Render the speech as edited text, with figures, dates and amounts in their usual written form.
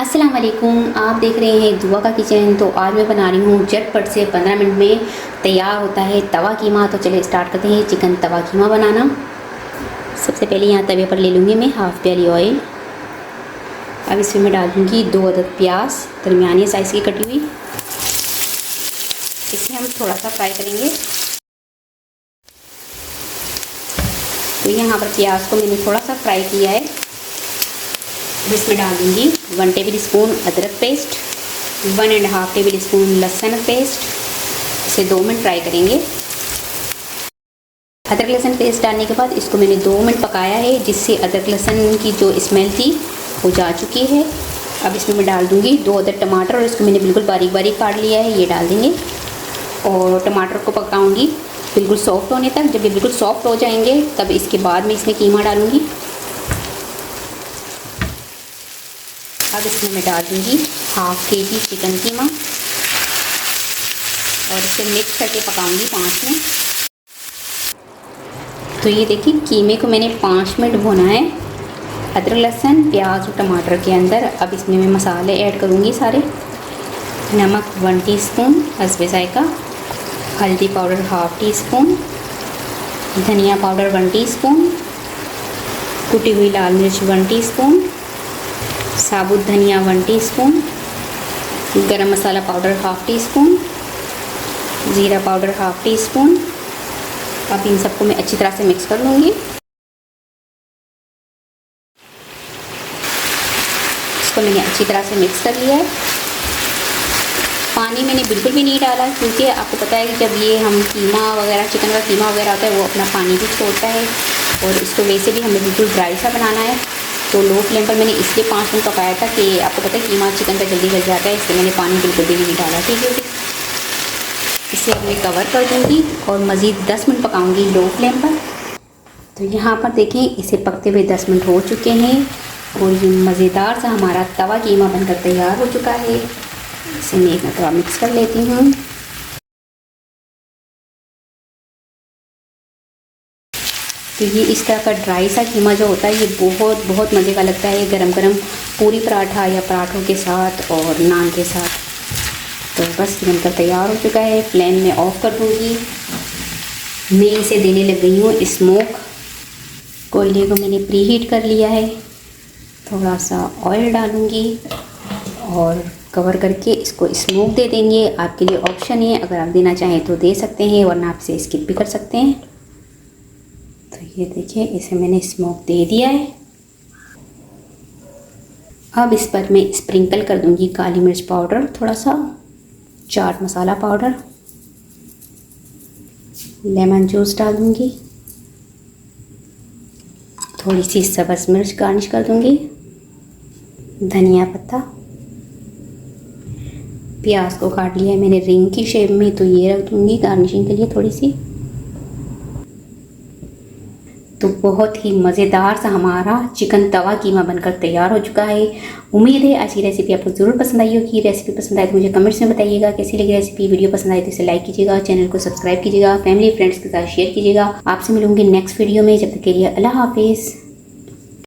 अस्सलाम वालेकुम, आप देख रहे हैं दुआ का किचन। तो आज मैं बना रही हूँ झटपट से 15 मिनट में तैयार होता है तवा कीमा। तो चलिए स्टार्ट करते हैं चिकन तवा कीमा बनाना। सबसे पहले यहाँ तवे पर ले लूँगी मैं हाफ़ प्याली ऑयल। अब इसमें मैं डाल दूँगी 2 अदद प्याज दरमियानी साइज़ की कटी हुई। इसे हम थोड़ा सा फ्राई करेंगे। तो यहाँ पर प्याज को मैंने थोड़ा सा फ्राई किया है। इसमें डाल दूँगी 1 टेबल स्पून अदरक पेस्ट, 1.5 टेबल स्पून लहसुन पेस्ट। इसे 2 मिनट फ्राई करेंगे। अदरक लहसुन पेस्ट डालने के बाद इसको मैंने 2 मिनट पकाया है, जिससे अदरक लहसुन की जो स्मेल थी वो जा चुकी है। अब इसमें मैं डाल दूँगी 2 अदद टमाटर, और इसको मैंने बिल्कुल बारीक बारीक काट लिया है, ये डाल देंगे। और टमाटर को पकाऊँगी बिल्कुल सॉफ्ट होने तक। जब ये बिल्कुल सॉफ्ट हो जाएंगे तब इसके बाद मैं इसमें कीमा डालूँगी। अब इसमें मैं डाल दूँगी हाफ़ kg चिकन कीमा, और इसे मिक्स करके पकाऊँगी 5 मिनट। तो ये देखिए कीमे को मैंने 5 मिनट भुना है अदरक लहसुन प्याज और टमाटर के अंदर। अब इसमें मैं मसाले ऐड करूँगी सारे। नमक 1 टीस्पून, हस्बे जायका, हल्दी पाउडर हाफ़ टीस्पून, धनिया पाउडर 1 टीस्पून, कुटी हुई लाल मिर्च 1 टीस्पून, साबुत धनिया 1 टीस्पून, गरम मसाला पाउडर हाफ़ टीस्पून, ज़ीरा पाउडर हाफ़ टीस्पून। अब इन सबको मैं अच्छी तरह से मिक्स कर लूँगी। इसको मैंने अच्छी तरह से मिक्स कर लिया है। पानी मैंने बिल्कुल भी नहीं डाला, क्योंकि आपको पता है कि जब ये हम कीमा वगैरह चिकन का कीमा वगैरह होता है वो अपना पानी भी छोड़ता है, और इसको वैसे भी हमें बिल्कुल ड्राई सा बनाना है। तो लो फ्लेम पर मैंने इसलिए 5 मिनट पकाया था कि आपको पता है कीमा चिकन का जल्दी गल जाता है, इसलिए मैंने पानी बिल्कुल भी नहीं डाला। ठीक है, इसे अब मैं कवर कर दूँगी और मज़ीद 10 मिनट पकाऊँगी लो फ्लेम पर। तो यहाँ पर देखें इसे पकते हुए 10 मिनट हो चुके हैं, और ये मज़ेदार सा हमारा तवा कीमा बनकर तैयार हो चुका है। इसे मैं एक मरतबा मिक्स कर लेती हूँ। तो ये इस तरह का ड्राई सा कीमा जो होता है ये बहुत बहुत मज़े का लगता है गरम गरम पूरी पराठा या पराठों के साथ और नान के साथ। तो बस ये बनकर तैयार हो चुका है। फ्लेम में ऑफ कर दूँगी। मैं इसे देने लग गई हूँ स्मोक। कोयले को मैंने प्री हीट कर लिया है। थोड़ा सा ऑयल डालूँगी और कवर करके इसको स्मोक दे देंगे। आपके लिए ऑप्शन है, अगर आप देना चाहें तो दे सकते हैं, वरना आप इसे स्किप भी कर सकते हैं। तो ये देखिए इसे मैंने स्मोक दे दिया है। अब इस पर मैं स्प्रिंकल कर दूंगी काली मिर्च पाउडर, थोड़ा सा chaat masala powder, lemon juice डाल दूंगी, थोड़ी सी सब्ज़ मिर्च गार्निश कर दूंगी, धनिया पत्ता, प्याज को काट लिया है मैंने रिंग की शेप में, तो ये रख दूंगी गार्निशिंग के लिए थोड़ी सी। तो बहुत ही मज़ेदार सा हमारा चिकन तवा कीमा बनकर तैयार हो चुका है। उम्मीद है आज की रेसिपी आपको ज़रूर पसंद आई होगी। रेसिपी पसंद आए तो मुझे कमेंट्स में बताइएगा कैसी लगी रेसिपी। वीडियो पसंद आए तो इसे लाइक कीजिएगा, चैनल को सब्सक्राइब कीजिएगा, फैमिली फ्रेंड्स के साथ शेयर कीजिएगा। आपसे मिलूंगी नेक्स्ट वीडियो में। जब तक के लिए अल्लाह हाफिज़।